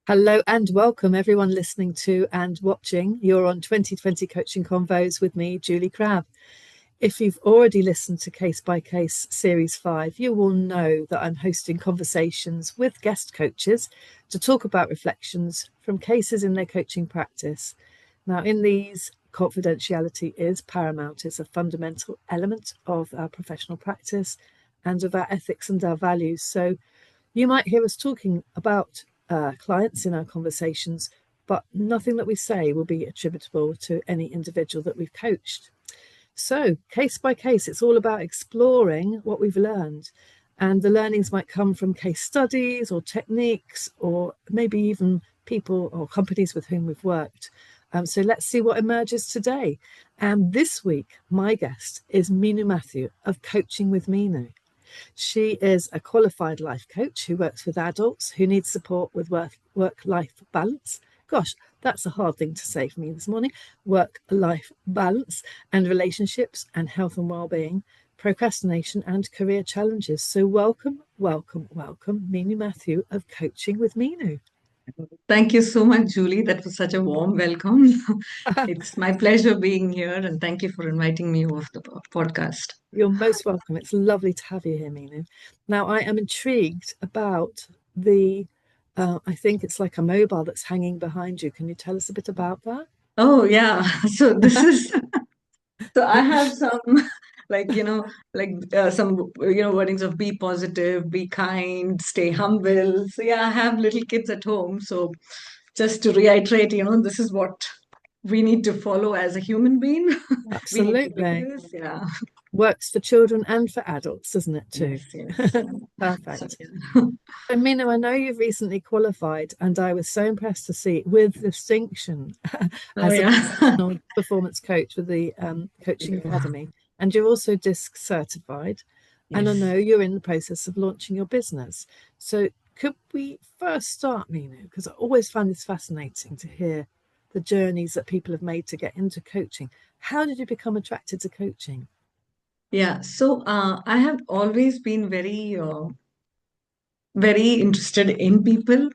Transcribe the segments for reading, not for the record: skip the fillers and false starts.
Hello and welcome everyone listening to and watching. You're on 2020 Coaching Convos with me, Julie Crabb. If you've already listened to Case by Case Series 5, you will know that I'm hosting conversations with guest coaches to talk about reflections from cases in their coaching practice. Now, in these, confidentiality is paramount. It's a fundamental element of our professional practice and of our ethics and our values. So you might hear us talking about clients in our conversations, but nothing that we say will be attributable to any individual that we've coached. So, case by case, it's all about exploring what we've learned. And the learnings might come from case studies or techniques, or maybe even people or companies with whom we've worked. So let's see what emerges today. And this week, my guest is Meenu Mathew of Coaching with Meenu. She is a qualified life coach who works with adults who need support with work-life balance. Gosh, that's a hard thing to say for me this morning. Work-life balance and relationships and health and well-being, procrastination and career challenges. So welcome, Meenu Mathew of Coaching with Meenu. Thank you so much, Julie. That was such a warm welcome. It's my pleasure being here, and thank you for inviting me over the podcast. You're most welcome. It's lovely to have you here, Meenu. Now, I am intrigued about I think it's like a mobile that's hanging behind you. Can you tell us a bit about that? Oh, yeah. So this is, so I have some, like, some, wordings of be positive, be kind, stay humble. So, yeah, I have little kids at home. So just to reiterate, this is what we need to follow as a human being. We need to do Absolutely. this. Yeah. Works for children and for adults, doesn't it, too? Yes, yes. So, Perfect. yeah. So, Meenu, I know you've recently qualified, and I was so impressed to see with distinction Oh, as a yeah. professional performance coach with the Coaching Academy. And you're also DISC certified. And I Yes. know you're in the process of launching your business. So, could we first start, Meenu? Because I always find this fascinating to hear the journeys that people have made to get into coaching. How did you become attracted to coaching? Yeah. So I have always been very interested in people.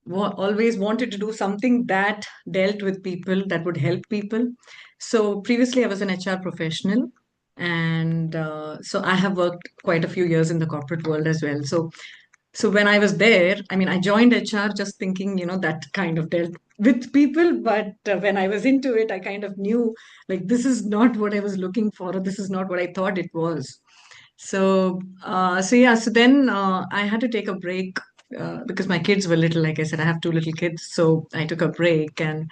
Always wanted to do something that dealt with people, that would help people. So previously, I was an HR professional, and so I have worked quite a few years in the corporate world as well. So when I was there, I mean, I joined HR just thinking, that kind of dealt with people. But when I was into it, I kind of knew like this is not what I was looking for, or this is not what I thought it was. So yeah, so then I had to take a break because my kids were little. Like I said, I have two little kids, so I took a break, and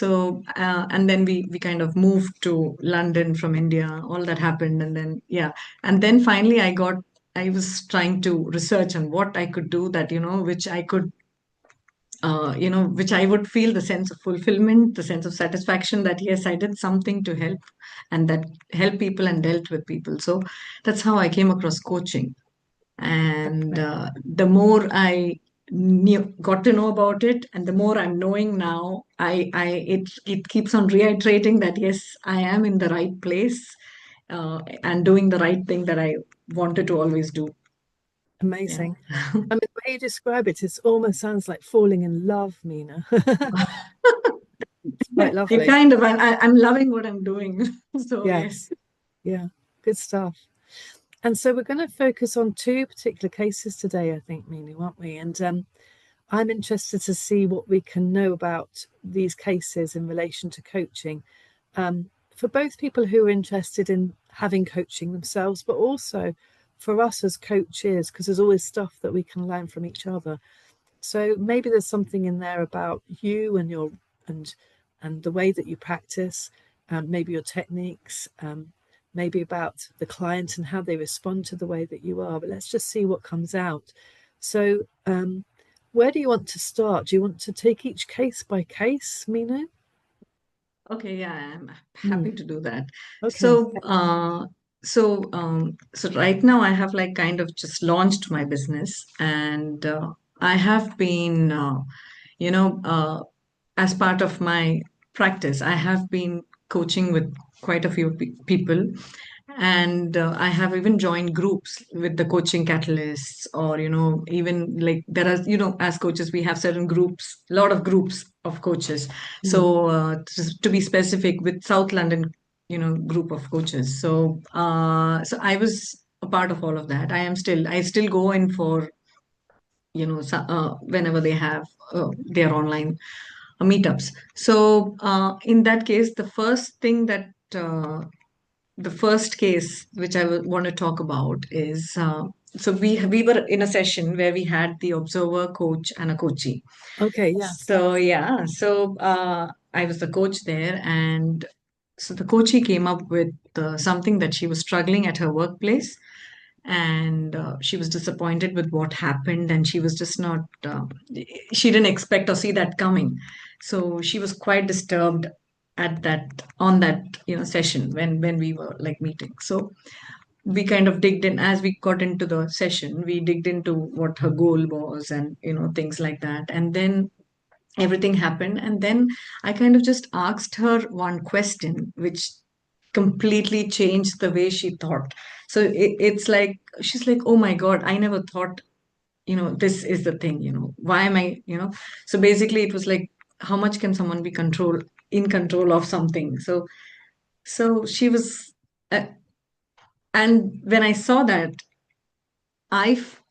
then we kind of moved to London from India. All that happened, and then yeah, and then finally I was trying to research on what I could do that which I could which I would feel the sense of fulfillment, the sense of satisfaction that yes, I did something to help and that help people and dealt with people. So that's how I came across coaching. And Okay. the more I got to know about it, and the more I'm knowing now, it keeps on reiterating that yes, I am in the right place and doing the right thing that I wanted to always do. Yeah. Amazing. I mean, the way you describe it, it almost sounds like falling in love, Mina. It's quite You lovely. kind of, I'm loving what I'm doing. So, yes. Yes. Yeah. Good stuff. And so we're going to focus on two particular cases today, I think, Mina, aren't we? And I'm interested to see what we can know about these cases in relation to coaching for both people who are interested in having coaching themselves, but also for us as coaches, because there's always stuff that we can learn from each other. So maybe there's something in there about you and your and and the way that you practice, maybe your techniques, maybe about the client and how they respond to the way that you are. But let's just see what comes out. So, where do you want to start? Do you want to take each case by case, Meenu? Okay, yeah, I'm Mm, happy to do that. okay. So right now I have like kind of just launched my business, and I have been, you know, as part of my practice, I have been coaching with quite a few people, And I have even joined groups with the coaching catalysts, or even like there are, as coaches we have certain groups, a lot of groups of coaches. Mm. So to be specific, with South London, group of coaches. So so I was a part of all of that. I still go in for whenever they have their online meetups. So in that case, the first case which I want to talk about is, so we were in a session where we had the observer, coach, and a coachee. Okay, yeah. So yeah, so I was the coach there, and so the coachee came up with something that she was struggling at her workplace, and she was disappointed with what happened, and she was just not. She didn't expect or see that coming, so she was quite disturbed at that on that session when we were like meeting. So we kind of digged in as we got into the session. We digged into what her goal was, and things like that, and then everything happened, and then I kind of just asked her one question which completely changed the way she thought. So it's like she's like, oh my god, I never thought this is the thing, why am I, so basically it was like, how much can someone be in control of something? So she was uh, and when I saw that, i f-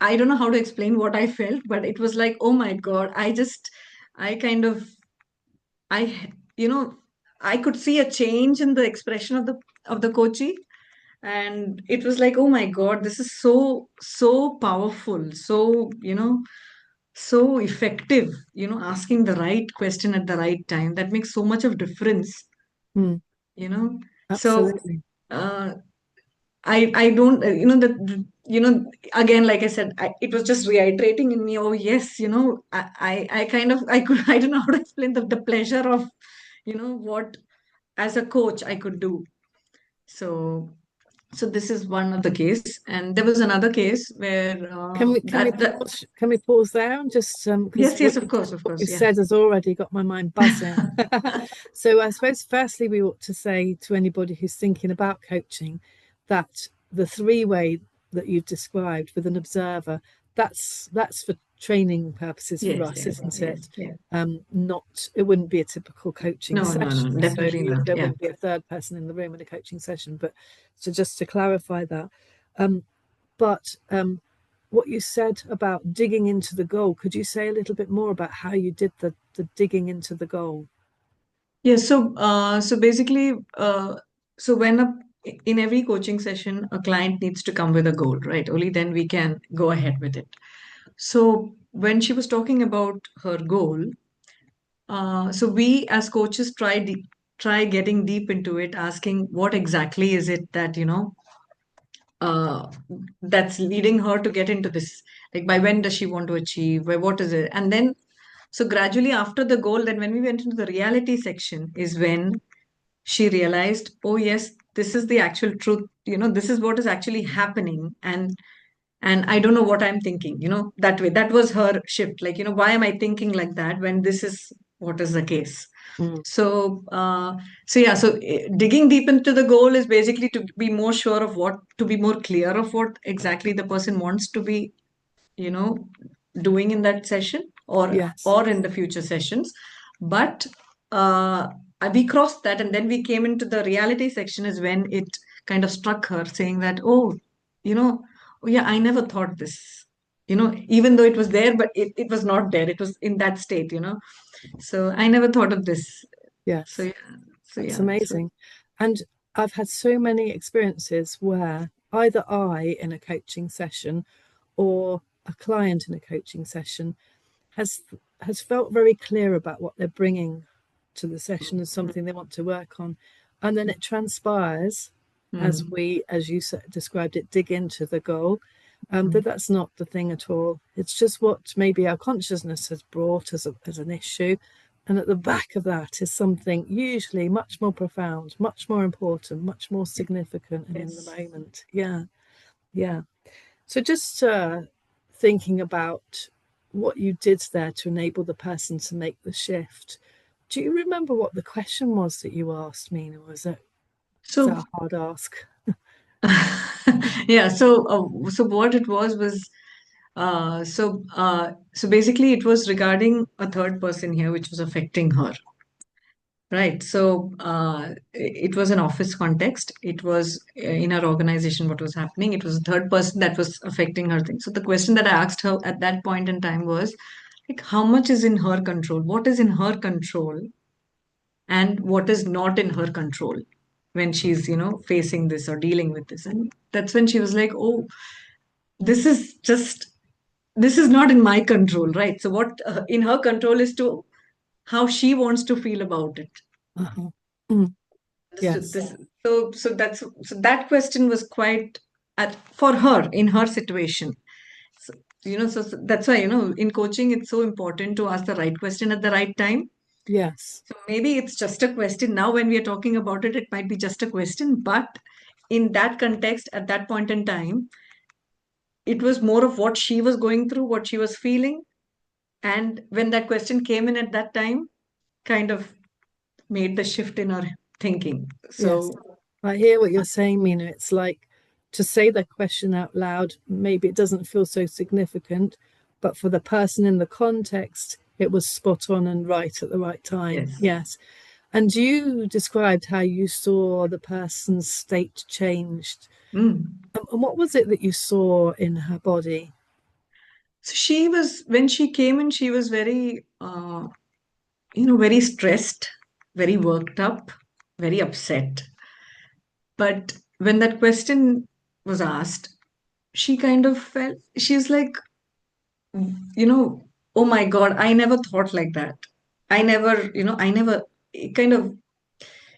I don't know how to explain what I felt, but it was like, oh my god, I kind of I, you know, I could see a change in the expression of the coachee, and it was like, oh my God, this is so powerful, so effective. Asking the right question at the right time, that makes so much of difference. Mm, You know, so absolutely. uh, I don't again, like I said, it was just reiterating in me. Oh yes, I kind of I could I don't know how to explain the pleasure of what as a coach I could do. So this is one of the case, and there was another case where that Can we pause there and just because yes, yes, of what you course, yeah. said has already got my mind buzzing. So I suppose firstly we ought to say to anybody who's thinking about coaching that the three-way that you've described with an observer, that's for training purposes for Yes, us, yes, isn't yes, it? yeah. Not it wouldn't be a typical coaching No, no, session. no, So definitely not. there Yeah. wouldn't be a third person in the room in a coaching session. But so just to clarify that. Um, but what you said about digging into the goal, could you say a little bit more about how you did the digging into the goal? Yes. So basically, so in every coaching session, a client needs to come with a goal, right? Only then we can go ahead with it. So when she was talking about her goal, so we as coaches try getting deep into it, asking what exactly is it that uh, that's leading her to get into this. Like, by when does she want to achieve? By what is it? And then, so gradually after the goal, then when we went into the reality section, is when she realized, oh yes, this is the actual truth. This is what is actually happening, and I don't know what I'm thinking. That way. That was her shift. Like, why am I thinking like that when this is what is the case? Mm, So yeah, so digging deep into the goal is basically to be more sure of to be more clear of what exactly the person wants to be, you know, doing in that session, yes. or in the future sessions. But uh, we crossed that, and then we came into the reality section is when it kind of struck her, saying that, oh, oh yeah, I never thought this. Even though it was there, but it was not there. It was in that state. So I never thought of this. So Yes. yeah, so That's yeah, so amazing. And I've had so many experiences where either I in a coaching session or a client in a coaching session has has felt very clear about what they're bringing to the session as something they want to work on, and then it transpires as mm, as you described it, dig into the goal. mm, That that's not the thing at all. It's just what maybe our consciousness has brought as an issue, and at the back of that is something usually much more profound, much more important, much more significant, and in the yes. moment. Yeah, yeah. So just thinking about what you did there to enable the person to make the shift. Do you remember what the question was that you asked, Meena? Was that So a hard ask? Yeah, so what it was so basically it was regarding a third person here which was affecting her, right? So it was an office context. It was in her organization what was happening. It was a third person that was affecting her thing. So the question that I asked her at that point in time was like, how much is in her control? What is in her control and what is not in her control when she's, facing this or dealing with this? And that's when she was like, oh, this is just, this is not in my control, right? So what in her control is to how she wants to feel about it. Uh-huh. Mm, Understood yes. this. So that question was quite for her in her situation. So, so that's why, in coaching, it's so important to ask the right question at the right time. Yes. So maybe it's just a question. Now, when we are talking about it, it might be just a question, but in that context, at that point in time, it was more of what she was going through, what she was feeling. And when that question came in at that time, kind of made the shift in her thinking. Yes. So, I hear what you're saying, Meenu. It's like to say the question out loud, maybe it doesn't feel so significant, but for the person in the context, it was spot on and right at the right time. yes. Yes. And you described how you saw the person's state changed. Mm. And what was it that you saw in her body? So she was, when she came in, she was very, very stressed, very worked up, very upset. But when that question was asked, she kind of felt, she's like, you know, oh my God, I never thought like that. I never kind of,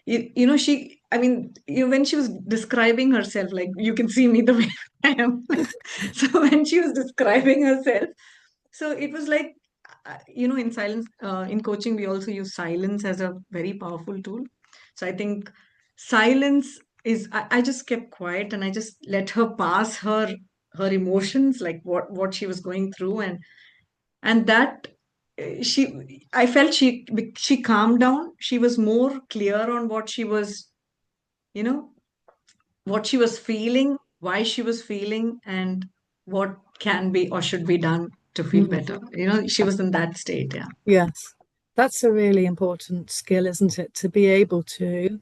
she, I mean, when she was describing herself, like you can see me the way I am. So when she was describing herself, so it was like, in silence, in coaching, we also use silence as a very powerful tool. So I think silence is, I just kept quiet and I just let her pass her emotions, like what she was going through, and that I felt she calmed down. She was more clear on what she was, you know, what she was feeling, why she was feeling, and what can be or should be done to feel Mm, better. She was in that state. Yeah. yes. That's a really important skill, isn't it? To be able to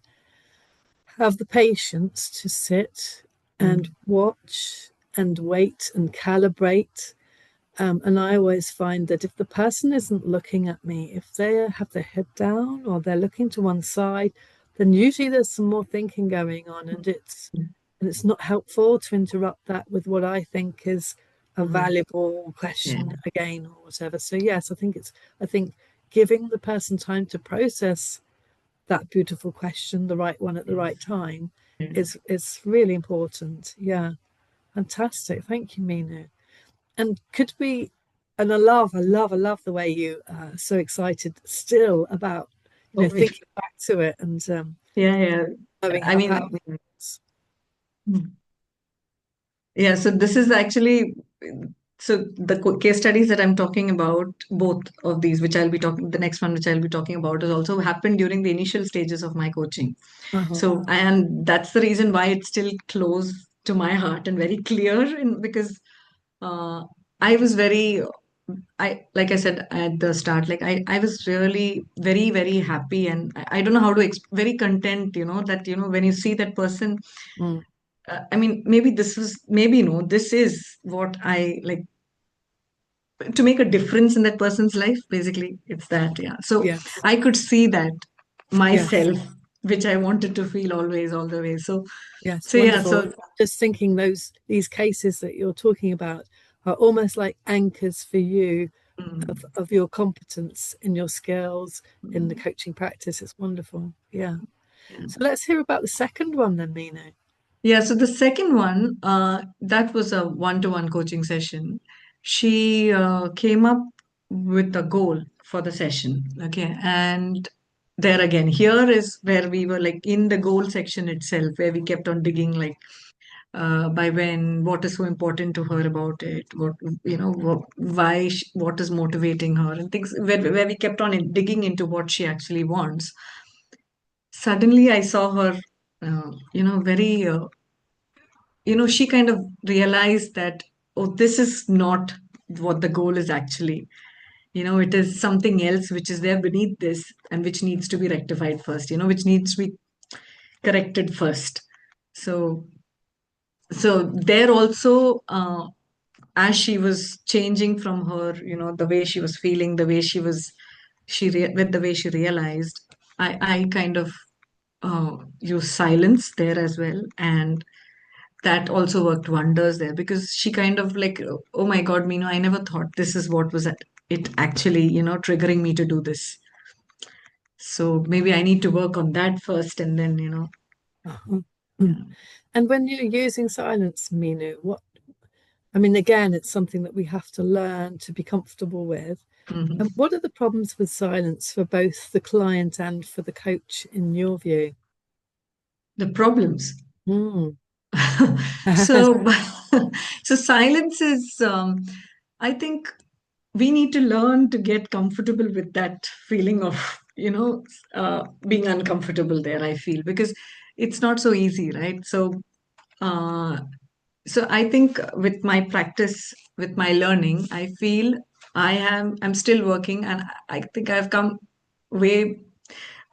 have the patience to sit and Mm. watch and wait and calibrate. And I always find that if the person isn't looking at me, if they have their head down or they're looking to one side, then usually there's some more thinking going on, and it's not helpful to interrupt that with what I think is a Mm. valuable Yeah. question again or whatever. So yes, I think giving the person time to process that beautiful question, the right one at the right time, Yeah. is really important. Yeah, fantastic. Thank you, Meenu. And could we? And I love the way you are so excited still about Oh, yeah. thinking back to it and Yeah. Yeah. knowing I how mean, powerful it is. yeah. So this is actually, so the case studies that I'm talking about, both of these, which I'll be talking, the next one which I'll be talking about, has also happened during the initial stages of my coaching. Uh-huh. So, and that's the reason why it's still close to my heart and very clear, because uh, I was very, like I said at the start, like I was really very, very happy, and I don't know how to, very content, that, when you see that person, Mm. I mean, maybe this is, maybe, this is what I like to make a difference in that person's life. Basically, it's that, yeah. So Yes, I could see that yes, myself, which I wanted to feel always, all the way. So, yes, so yeah, wonderful. so Just thinking these cases that you're talking about are almost like anchors for you mm, of your competence in your skills in the mm, coaching practice. It's wonderful. Yeah. yeah. So let's hear about the second one then, Meenu. Yeah, so the second one, that was a one-to-one coaching session. She came up with a goal for the session. Okay. And there again, here is where we were like in the goal section itself, where we kept on digging, like, by when, what is so important to her about it, why, what is motivating her, and things, where we kept on digging into what she actually wants. Suddenly, I saw her, very she kind of realized that, oh, this is not what the goal is actually. It is something else which is there beneath this and which needs to be rectified first, which needs to be corrected first. So there also, as she was changing from her, the way she was feeling, the way with the way she realized, I kind of used silence there as well. And that also worked wonders there, because she kind of like, oh my God, Meenu, I never thought this is what was it actually, triggering me to do this. So maybe I need to work on that first, and then, Uh-huh. yeah. And when you're using silence, Meenu, I mean, again, it's something that we have to learn to be comfortable with. Mhm. And what are the problems with silence for both the client and for the coach, in your view? The problems. Mm. So, so silence is, I think we need to learn to get comfortable with that feeling of, being uncomfortable there, I feel, because it's not so easy, right? Uh, so I think with my practice, with my learning, I feel I'm still working, and I think I've come way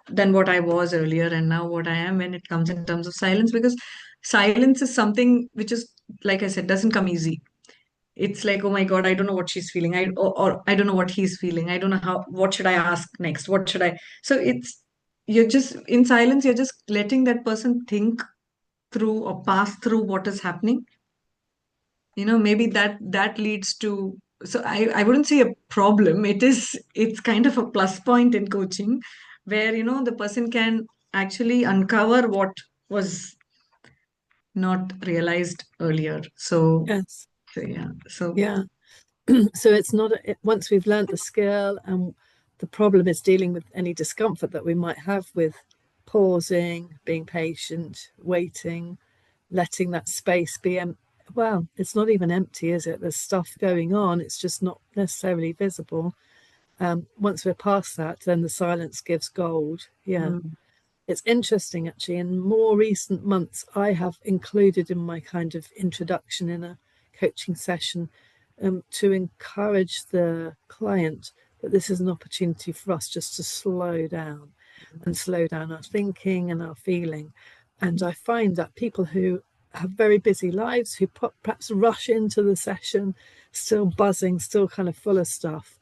than what I was earlier, and now what I am when it comes in terms of silence, because silence is something which is, like I said, doesn't come easy. It's like, oh my God, I don't know what she's feeling. Or I don't know what he's feeling. I don't know what should I ask next? What should I? So you're just in silence, you're just letting that person think through or pass through what is happening. Maybe that leads to, so I wouldn't say a problem. It's kind of a plus point in coaching, where the person can actually uncover what was not realized earlier. Yes. So yeah, so Yeah. So it's not once we've learned the skill, and the problem is dealing with any discomfort that we might have with pausing, being patient, waiting, letting that space be well, it's not even empty, is it? There's stuff going on, it's just not necessarily visible. Once we're past that, then the silence gives gold. Yeah. mm, It's interesting, actually. In more recent months, I have included in my kind of introduction in a coaching session, to encourage the client that this is an opportunity for us just to slow down and slow down our thinking and our feeling. And I find that people who have very busy lives, who perhaps rush into the session still buzzing, still kind of full of stuff,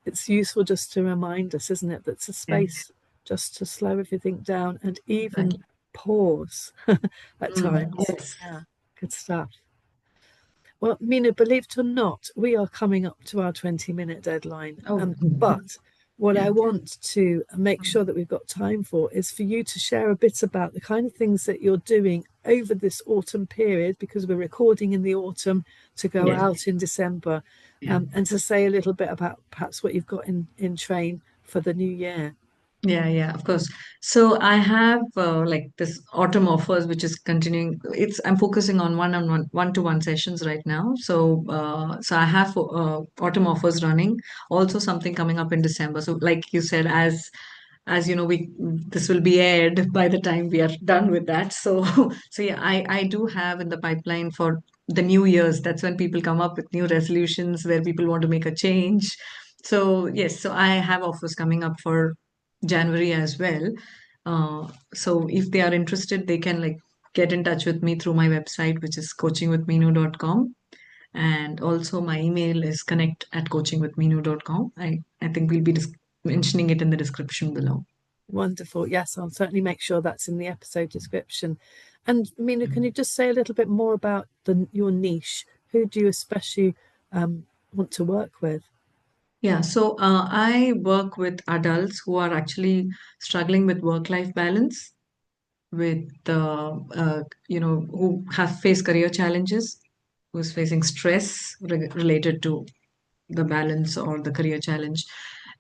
it's useful just to remind us, isn't it, that's a yes, space just to slow everything down and even exactly. pause at times. Yes. Yeah, good stuff. Well, Meenu, believe it or not, we are coming up to our 20-minute deadline. Oh, But what yeah. I want to make sure that we've got time for is for you to share a bit about the kind of things that you're doing over this autumn period, because we're recording in the autumn to go Yes. out in December, Yeah. and to say a little bit about perhaps what you've got in train for the new year. Yeah, yeah, of course. So I have like this autumn offers, which is continuing. I'm focusing on one-on-one, one-to-one sessions right now. So I have autumn offers running. Also, something coming up in December. So, like you said, as you know, we this will be aired by the time we are done with that. So, so yeah, I do have in the pipeline for the New Year's. That's when people come up with new resolutions, where people want to make a change. So yes, so I have offers coming up for January as well. So if they are interested, they can like get in touch with me through my website, which is coachingwithmeenu.com. And also my email is connect@coachingwithmeenu.com. I think we'll be mentioning it in the description below. Wonderful. Yes, I'll certainly make sure that's in the episode description. And Meenu, can you just say a little bit more about your niche? Who do you especially want to work with? Yeah, so I work with adults who are actually struggling with work-life balance, with who have faced career challenges, who's facing stress related to the balance or the career challenge,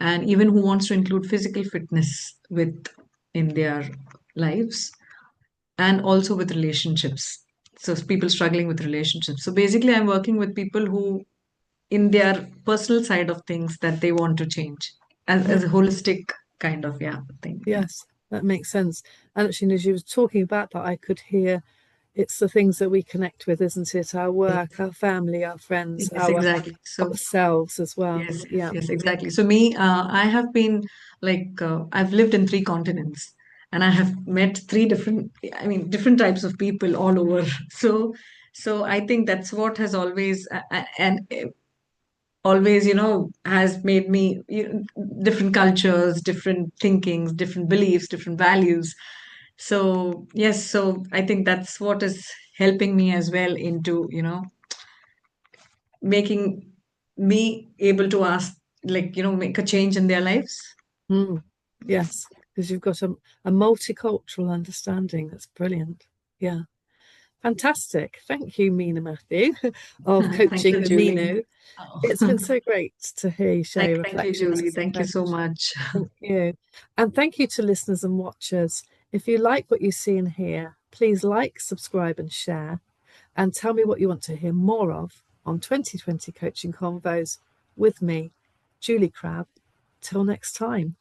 and even who wants to include physical fitness with in their lives, and also with relationships. So people struggling with relationships. So basically, I'm working with people who, in their personal side of things, that they want to change as a Mm, holistic kind of, yeah, thing. Yeah. yes, that makes sense. And actually, as you were talking about that, I could hear It's the things that we connect with, isn't it? Our work, our family, our friends, Yes, exactly. So ourselves as well. yes, yes, Yeah. yes, exactly. So me, I have been like I've lived in three continents, and I have met three different, I mean, different types of people all over. So I think that's what has always and always, has made me different cultures, different thinkings, different beliefs, different values. So yes, so I think that's what is helping me as well into making me able to ask, like, make a change in their lives. Mm. Yes, because you've got a multicultural understanding. That's brilliant. Yeah. Fantastic. Thank you, Meenu Mathew of Thank Coaching you, with Julie. Meenu. Oh. It's been so great to hear you share your Thank you, reflections Julie. as a Thank you so coach. much. Thank you. And thank you to listeners and watchers. If you like what you see and hear, please like, subscribe, and share. And tell me what you want to hear more of on 2020 Coaching Convos with me, Julie Crabb. Till next time.